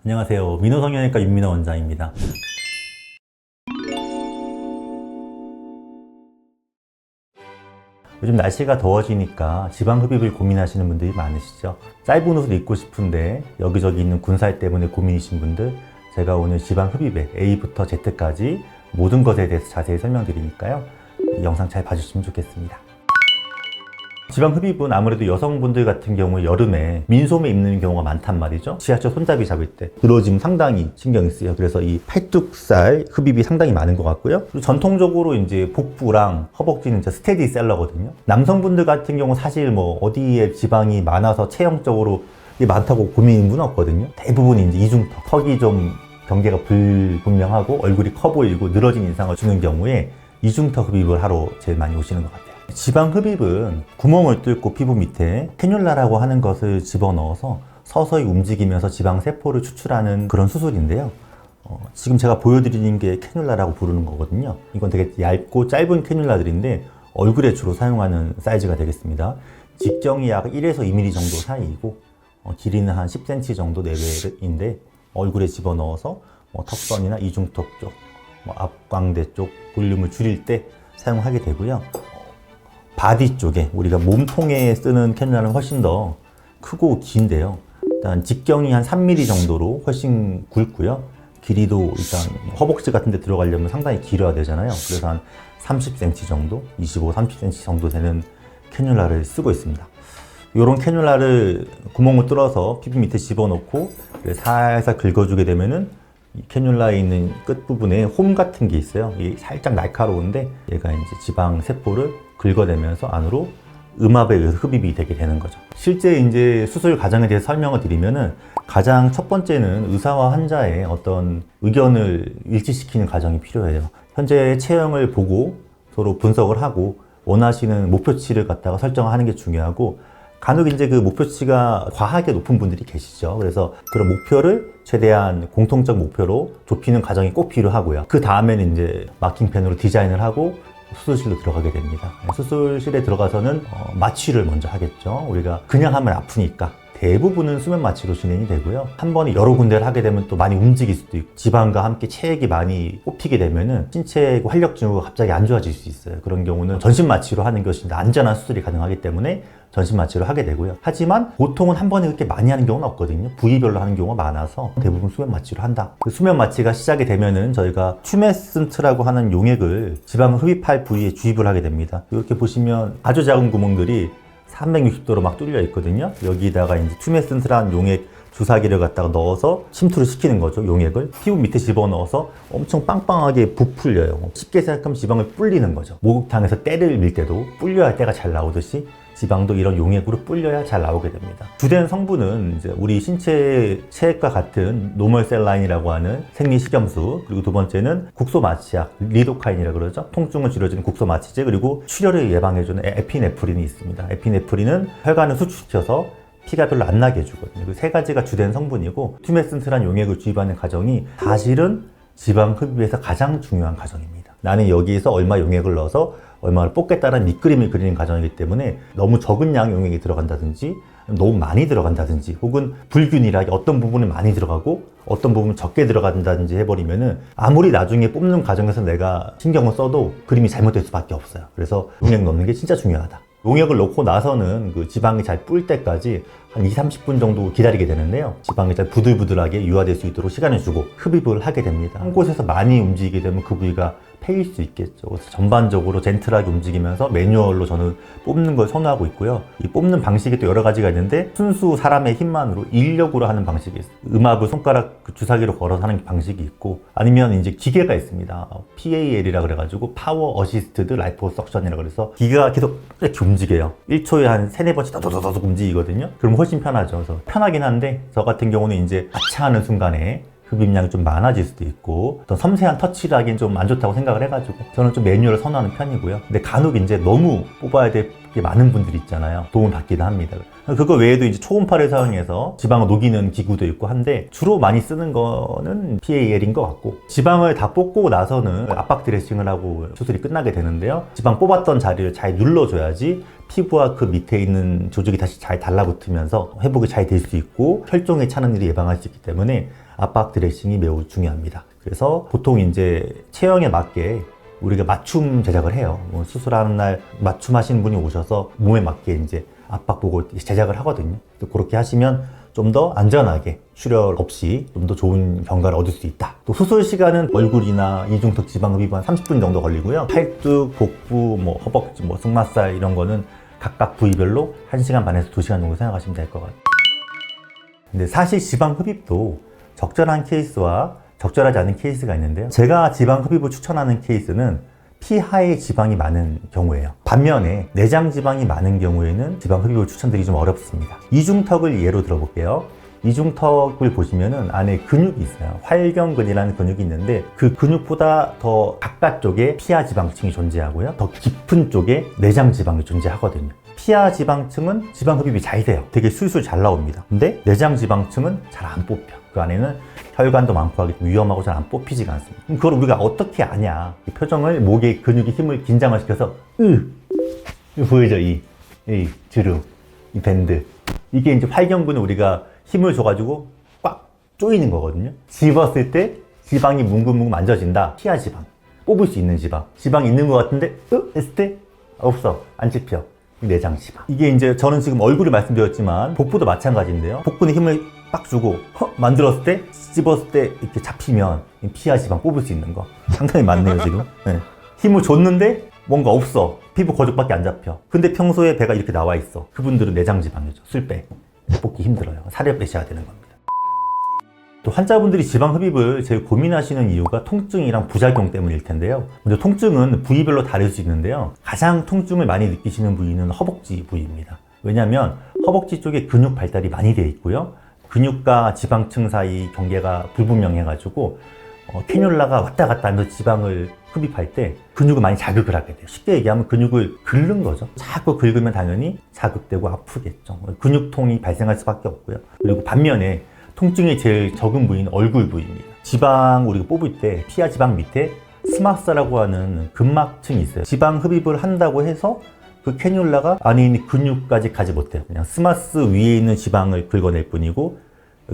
안녕하세요. 민호성형외과 윤민호 원장입니다. 요즘 날씨가 더워지니까 지방 흡입을 고민하시는 분들이 많으시죠. 짧은 옷을 입고 싶은데 여기저기 있는 군살 때문에 고민이신 분들, 제가 오늘 지방 흡입의 A부터 Z까지 모든 것에 대해서 자세히 설명드리니까요. 이 영상 잘 봐주시면 좋겠습니다. 지방 흡입은 아무래도 여성분들 같은 경우 여름에 민소매 입는 경우가 많단 말이죠. 지하철 손잡이 잡을 때 늘어지면 상당히 신경이 쓰여요. 그래서 이 팔뚝살 흡입이 상당히 많은 것 같고요. 그리고 전통적으로 이제 복부랑 허벅지는 이제 스테디셀러거든요. 남성분들 같은 경우 사실 뭐 어디에 지방이 많아서 체형적으로 많다고 고민인 분은 없거든요. 대부분 이제 이중턱, 턱이 좀 경계가 불분명하고 얼굴이 커 보이고 늘어진 인상을 주는 경우에 이중턱 흡입을 하러 제일 많이 오시는 것 같아요. 지방 흡입은 구멍을 뚫고 피부 밑에 캐뉼라라고 하는 것을 집어넣어서 서서히 움직이면서 지방 세포를 추출하는 그런 수술인데요. 지금 제가 보여드리는 게 캐뉼라라고 부르는 거거든요. 이건 되게 얇고 짧은 캐뉼라들인데 얼굴에 주로 사용하는 사이즈가 되겠습니다. 직경이 약 1에서 2mm 정도 사이이고 길이는 한 10cm 정도 내외인데 얼굴에 집어넣어서 턱선이나 이중턱 쪽, 앞광대 쪽 볼륨을 줄일 때 사용하게 되고요. 바디 쪽에 우리가 몸통에 쓰는 캐뉼라는 훨씬 더 크고 긴데요. 일단 직경이 한 3mm 정도로 훨씬 굵고요. 길이도 일단 허벅지 같은 데 들어가려면 상당히 길어야 되잖아요. 그래서 한 30cm 정도, 25, 30cm 정도 되는 캐뉼라를 쓰고 있습니다. 이런 캐뉼라를 구멍을 뚫어서 피부 밑에 집어넣고 살살 긁어주게 되면은 이 캐뉼라에 있는 끝부분에 홈 같은 게 있어요. 이게 살짝 날카로운데 얘가 이제 지방 세포를 긁어내면서 안으로 음압에 의해서 흡입이 되게 되는 거죠. 실제 이제 수술 과정에 대해서 설명을 드리면은 가장 첫 번째는 의사와 환자의 어떤 의견을 일치시키는 과정이 필요해요. 현재 체형을 보고 서로 분석을 하고 원하시는 목표치를 갖다가 설정하는 게 중요하고 간혹 이제 그 목표치가 과하게 높은 분들이 계시죠. 그래서 그런 목표를 최대한 공통적 목표로 좁히는 과정이 꼭 필요하고요. 그 다음에는 이제 마킹펜으로 디자인을 하고 수술실로 들어가게 됩니다. 수술실에 들어가서는 마취를 먼저 하겠죠. 우리가 그냥 하면 아프니까 대부분은 수면 마취로 진행이 되고요. 한 번에 여러 군데를 하게 되면 또 많이 움직일 수도 있고 지방과 함께 체액이 많이 뽑히게 되면은 신체 활력 징후가 갑자기 안 좋아질 수 있어요. 그런 경우는 전신 마취로 하는 것이 안전한 수술이 가능하기 때문에 전신 마취를 하게 되고요. 하지만 보통은 한 번에 그렇게 많이 하는 경우는 없거든요. 부위별로 하는 경우가 많아서 대부분 수면 마취로 한다. 그 수면 마취가 시작이 되면은 저희가 튜메슨트라고 하는 용액을 지방을 흡입할 부위에 주입을 하게 됩니다. 이렇게 보시면 아주 작은 구멍들이 360도로 막 뚫려 있거든요. 여기다가 이제 튜메슨트라는 용액 주사기를 갖다가 넣어서 침투를 시키는 거죠. 용액을 피부 밑에 집어넣어서 엄청 빵빵하게 부풀려요. 쉽게 생각하면 지방을 불리는 거죠. 목욕탕에서 때를 밀 때도 불려야 때가 잘 나오듯이 지방도 이런 용액으로 불려야 잘 나오게 됩니다. 주된 성분은 이제 우리 신체 체액과 같은 노멀셀라인이라고 하는 생리식염수, 그리고 두 번째는 국소마취약, 리도카인이라고 그러죠. 통증을 줄여주는 국소마취제, 그리고 출혈을 예방해주는 에피네프린이 있습니다. 에피네프린은 혈관을 수축시켜서 피가 별로 안 나게 해주거든요. 그 세 가지가 주된 성분이고 튜메슨트란 용액을 주입하는 과정이 사실은 지방 흡입에서 가장 중요한 과정입니다. 나는 여기에서 얼마 용액을 넣어서 얼마를 뽑겠다는 밑그림을 그리는 과정이기 때문에 너무 적은 양의 용액이 들어간다든지 너무 많이 들어간다든지 혹은 불균일하게 어떤 부분은 많이 들어가고 어떤 부분은 적게 들어간다든지 해버리면은 아무리 나중에 뽑는 과정에서 내가 신경을 써도 그림이 잘못될 수밖에 없어요. 그래서 용액 넣는 게 진짜 중요하다. 용액을 넣고 나서는 그 지방이 잘 불 때까지 한 2-30분 정도 기다리게 되는데요. 지방이 잘 부들부들하게 유화될 수 있도록 시간을 주고 흡입을 하게 됩니다. 한 곳에서 많이 움직이게 되면 그 부위가 패일 수 있겠죠. 그래서 전반적으로 젠틀하게 움직이면서 매뉴얼로 저는 뽑는 걸 선호하고 있고요. 이 뽑는 방식이 또 여러 가지가 있는데 순수 사람의 힘만으로 인력으로 하는 방식이 있어요. 음압을 손가락 주사기로 걸어서 하는 방식이 있고 아니면 이제 기계가 있습니다. PAL이라 그래가지고 파워 어시스트드 라이포석션이라 그래서 기계가 계속 이렇게 움직여요. 1초에 한 3-4번씩 더더더더 움직이거든요. 그럼 훨씬 편하죠. 그래서 편하긴 한데 저 같은 경우는 이제 하차하는 순간에 흡입량이 좀 많아질 수도 있고 어떤 섬세한 터치를 하기엔 좀 안 좋다고 생각을 해가지고 저는 좀 매뉴얼을 선호하는 편이고요. 근데 간혹 이제 너무 뽑아야 될 게 많은 분들이 있잖아요. 도움을 받기도 합니다. 그거 외에도 이제 초음파를 사용해서 지방을 녹이는 기구도 있고 한데 주로 많이 쓰는 거는 PAL인 것 같고, 지방을 다 뽑고 나서는 압박 드레싱을 하고 수술이 끝나게 되는데요. 지방 뽑았던 자리를 잘 눌러줘야지 피부와 그 밑에 있는 조직이 다시 잘 달라붙으면서 회복이 잘 될 수 있고 혈종에 차는 일을 예방할 수 있기 때문에 압박 드레싱이 매우 중요합니다. 그래서 보통 이제 체형에 맞게 우리가 맞춤 제작을 해요. 뭐 수술하는 날 맞춤하시는 분이 오셔서 몸에 맞게 이제 압박복을 제작을 하거든요. 그렇게 하시면 좀 더 안전하게 출혈 없이 좀 더 좋은 경과를 얻을 수 있다. 또 수술 시간은 얼굴이나 이중턱 지방흡입 한 30분 정도 걸리고요. 팔뚝, 복부, 뭐 허벅지, 뭐 승마살 이런 거는 각각 부위별로 1시간 반에서 2시간 정도 생각하시면 될 것 같아요. 근데 사실 지방흡입도 적절한 케이스와 적절하지 않은 케이스가 있는데요. 제가 지방흡입을 추천하는 케이스는 피하에 지방이 많은 경우예요. 반면에 내장 지방이 많은 경우에는 지방흡입을 추천드리기 좀 어렵습니다. 이중턱을 예로 들어볼게요. 이중턱을 보시면은 안에 근육이 있어요. 활경근이라는 근육이 있는데 그 근육보다 더 바깥쪽에 피하 지방층이 존재하고요. 더 깊은 쪽에 내장 지방이 존재하거든요. 피하 지방층은 지방 흡입이 잘 돼요. 되게 술술 잘 나옵니다. 근데 내장 지방층은 잘 안 뽑혀. 그 안에는 혈관도 많고 하기 때문에 위험하고 잘 안 뽑히지가 않습니다. 그럼 그걸 우리가 어떻게 아냐? 이 표정을 목의 근육의 힘을 긴장을 시켜서 보이죠? 이 주름, 이 밴드. 이게 이제 활경근을 우리가 힘을 줘가지고 꽉 조이는 거거든요. 집었을 때 지방이 뭉근뭉근 만져진다. 피하 지방. 뽑을 수 있는 지방. 지방이 있는 것 같은데 했을 때 없어. 안 집혀. 내장 지방. 이게 이제 저는 지금 얼굴을 말씀드렸지만 복부도 마찬가지인데요. 복부는 힘을 빡 주고 만들었을 때 찝었을 때 이렇게 잡히면 피하 지방 뽑을 수 있는 거 상당히 많네요 지금. 네. 힘을 줬는데 뭔가 없어. 피부 거죽밖에 안 잡혀. 근데 평소에 배가 이렇게 나와 있어. 그분들은 내장 지방이죠. 술 빼. 뽑기 힘들어요. 살을 빼셔야 되는 겁니다. 또 환자분들이 지방 흡입을 제일 고민하시는 이유가 통증이랑 부작용 때문일 텐데요. 먼저 통증은 부위별로 다를 수 있는데요. 가장 통증을 많이 느끼시는 부위는 허벅지 부위입니다. 왜냐하면 허벅지 쪽에 근육 발달이 많이 되어 있고요. 근육과 지방층 사이 경계가 불분명해가지고 캐뉼라가 왔다 갔다 하면서 지방을 흡입할 때 근육을 많이 자극을 하게 돼요. 쉽게 얘기하면 근육을 긁는 거죠. 자꾸 긁으면 당연히 자극되고 아프겠죠. 근육통이 발생할 수밖에 없고요. 그리고 반면에 통증이 제일 적은 부위는 얼굴 부위입니다. 지방 우리가 뽑을 때 피하 지방 밑에 스마스라고 하는 근막층이 있어요. 지방 흡입을 한다고 해서 그 캐뉼라가 안에 있는 근육까지 가지 못해요. 그냥 스마스 위에 있는 지방을 긁어낼 뿐이고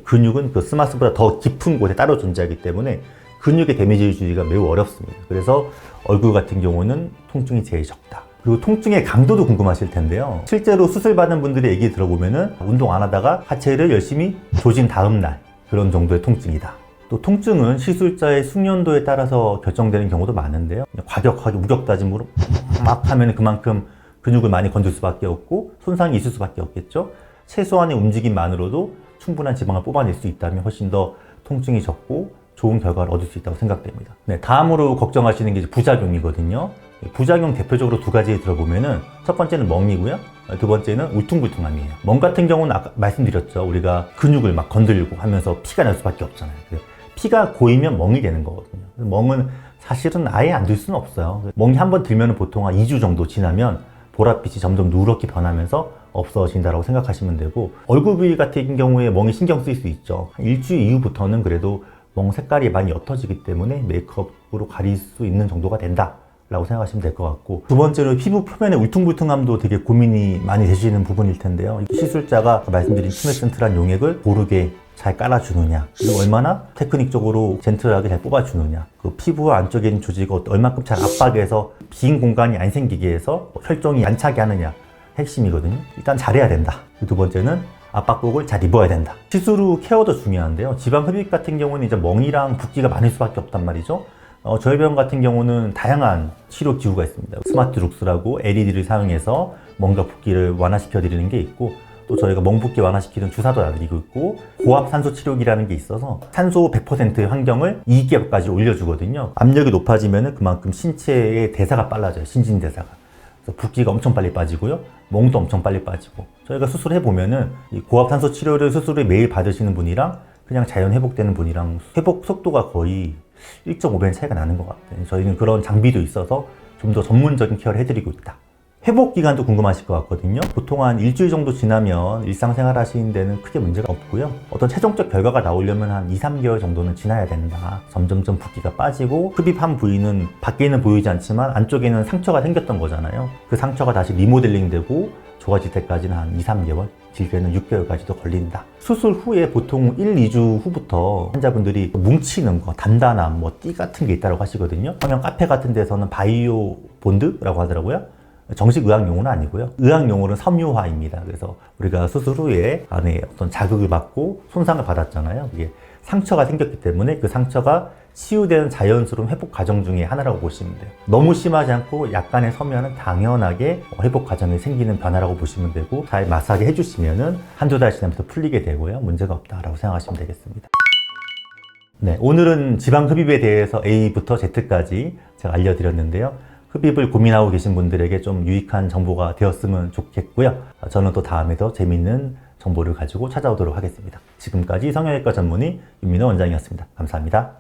근육은 그 스마스보다 더 깊은 곳에 따로 존재하기 때문에 근육의 데미지를 주기가 매우 어렵습니다. 그래서 얼굴 같은 경우는 통증이 제일 적다. 그리고 통증의 강도도 궁금하실 텐데요. 실제로 수술받은 분들의 얘기 들어보면은 운동 안 하다가 하체를 열심히 조진 다음 날 그런 정도의 통증이다. 또 통증은 시술자의 숙련도에 따라서 결정되는 경우도 많은데요. 과격하게 우격다짐으로 막 하면 그만큼 근육을 많이 건들 수밖에 없고 손상이 있을 수밖에 없겠죠. 최소한의 움직임만으로도 충분한 지방을 뽑아낼 수 있다면 훨씬 더 통증이 적고 좋은 결과를 얻을 수 있다고 생각됩니다. 네, 다음으로 걱정하시는 게 부작용이거든요. 부작용 대표적으로 두 가지 들어보면은 첫 번째는 멍이고요. 두 번째는 울퉁불퉁함이에요. 멍 같은 경우는 아까 말씀드렸죠. 우리가 근육을 막 건들고 하면서 피가 날 수밖에 없잖아요. 피가 고이면 멍이 되는 거거든요. 멍은 사실은 아예 안 들 수는 없어요. 멍이 한번 들면 보통 한 2주 정도 지나면 보랏빛이 점점 누렇게 변하면서 없어진다고 생각하시면 되고, 얼굴 부위 같은 경우에 멍이 신경 쓰일 수 있죠. 한 일주일 이후부터는 그래도 멍 색깔이 많이 옅어지기 때문에 메이크업으로 가릴 수 있는 정도가 된다 라고 생각하시면 될 것 같고, 두 번째로 피부 표면의 울퉁불퉁함도 되게 고민이 많이 되시는 부분일 텐데요. 시술자가 말씀드린 투메센트란 용액을 고르게 잘 깔아주느냐, 그리고 얼마나 테크닉적으로 젠틀하게 잘 뽑아주느냐, 그 피부 안쪽에 있는 조직을 얼마큼 잘 압박해서 빈 공간이 안 생기게 해서 혈종이 안 차게 하느냐 핵심이거든요. 일단 잘해야 된다. 두 번째는 압박복을 잘 입어야 된다. 시술 후 케어도 중요한데요. 지방 흡입 같은 경우는 이제 멍이랑 붓기가 많을 수밖에 없단 말이죠. 저희 병원 같은 경우는 다양한 치료 기구가 있습니다. 스마트 룩스라고 LED를 사용해서 멍과 붓기를 완화시켜 드리는 게 있고, 또 저희가 멍붓기 완화시키는 주사도 놔드리고 있고, 고압 산소 치료기라는 게 있어서 산소 100%의 환경을 2기압까지 올려주거든요. 압력이 높아지면 그만큼 신체의 대사가 빨라져요. 신진대사가. 그래서 붓기가 엄청 빨리 빠지고요. 멍도 엄청 빨리 빠지고. 저희가 수술해 보면은 이 고압 산소 치료를 수술을 매일 받으시는 분이랑 그냥 자연 회복되는 분이랑 회복 속도가 거의 1.5배는 차이가 나는 것 같아요. 저희는 그런 장비도 있어서 좀 더 전문적인 케어를 해드리고 있다. 회복 기간도 궁금하실 것 같거든요. 보통 한 일주일 정도 지나면 일상생활 하시는 데는 크게 문제가 없고요. 어떤 최종적 결과가 나오려면 한 2, 3개월 정도는 지나야 된다. 점점점 붓기가 빠지고 흡입한 부위는 밖에는 보이지 않지만 안쪽에는 상처가 생겼던 거잖아요. 그 상처가 다시 리모델링 되고 좋아질 때까지는 한 2, 3개월, 길게는 6개월까지도 걸린다. 수술 후에 보통 1, 2주 후부터 환자분들이 뭉치는 거, 단단함, 띠 같은 게 있다고 하시거든요. 성형 카페 같은 데서는 바이오 본드라고 하더라고요. 정식 의학 용어는 아니고요. 의학 용어는 섬유화입니다. 그래서 우리가 수술 후에 안에 어떤 자극을 받고 손상을 받았잖아요. 이게 상처가 생겼기 때문에 그 상처가 치유되는 자연스러운 회복 과정 중에 하나라고 보시면 돼요. 너무 심하지 않고 약간의 섬유화는 당연하게 회복 과정에 생기는 변화라고 보시면 되고, 잘 마사지 해주시면은 한두 달 지나면서 풀리게 되고요. 문제가 없다라고 생각하시면 되겠습니다. 네, 오늘은 지방 흡입에 대해서 A부터 Z까지 제가 알려드렸는데요. 흡입을 고민하고 계신 분들에게 좀 유익한 정보가 되었으면 좋겠고요. 저는 또 다음에 더 재미있는 정보를 가지고 찾아오도록 하겠습니다. 지금까지 성형외과 전문의 윤민호 원장이었습니다. 감사합니다.